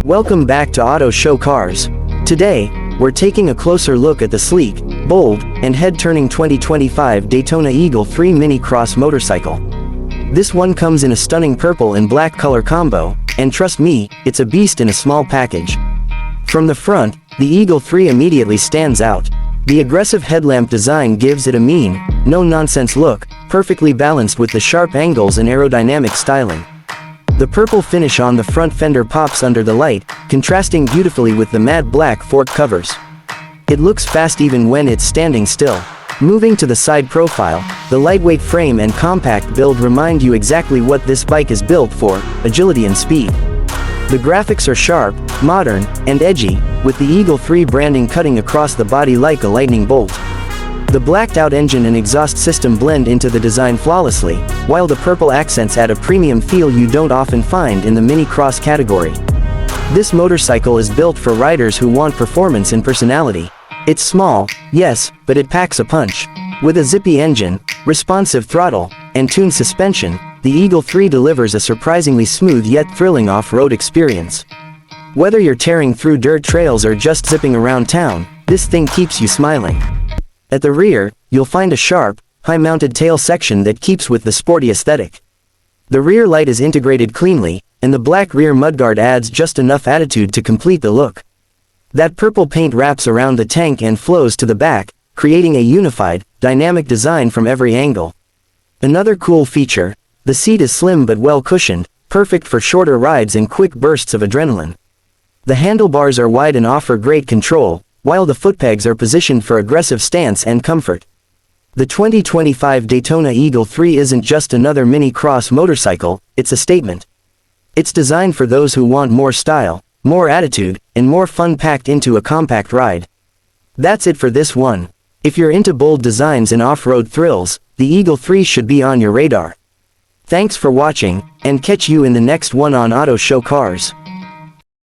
Welcome back to Auto Show Cars. Today, we're taking a closer look at the sleek, bold, and head-turning 2025 Daytona Egle 3 Mini Cros motorcycle. This one comes in a stunning purple and black color combo, and trust me, it's a beast in a small package. From the front, the Egle 3 immediately stands out. The aggressive headlamp design gives it a mean, no-nonsense look, perfectly balanced with the sharp angles and aerodynamic styling. The purple finish on the front fender pops under the light, contrasting beautifully with the matte black fork covers. It looks fast even when it's standing still. Moving to the side profile, the lightweight frame and compact build remind you exactly what this bike is built for: agility and speed. The graphics are sharp, modern, and edgy, with the Egle 3 branding cutting across the body like a lightning bolt. The blacked-out engine and exhaust system blend into the design flawlessly, while the purple accents add a premium feel you don't often find in the Mini Cros category. This motorcycle is built for riders who want performance and personality. It's small, yes, but it packs a punch. With a zippy engine, responsive throttle, and tuned suspension, the Egle 3 delivers a surprisingly smooth yet thrilling off-road experience. Whether you're tearing through dirt trails or just zipping around town, this thing keeps you smiling. At the rear, you'll find a sharp, high-mounted tail section that keeps with the sporty aesthetic. The rear light is integrated cleanly, and the black rear mudguard adds just enough attitude to complete the look. That purple paint wraps around the tank and flows to the back, creating a unified, dynamic design from every angle. Another cool feature: the seat is slim but well cushioned, perfect for shorter rides and quick bursts of adrenaline. The handlebars are wide and offer great control, while the footpegs are positioned for aggressive stance and comfort. The 2025 Daytona Egle 3 isn't just another Mini Cros motorcycle, it's a statement. It's designed for those who want more style, more attitude, and more fun packed into a compact ride. That's it for this one. If you're into bold designs and off-road thrills, the Egle 3 should be on your radar. Thanks for watching, and catch you in the next one on Auto Show Cars.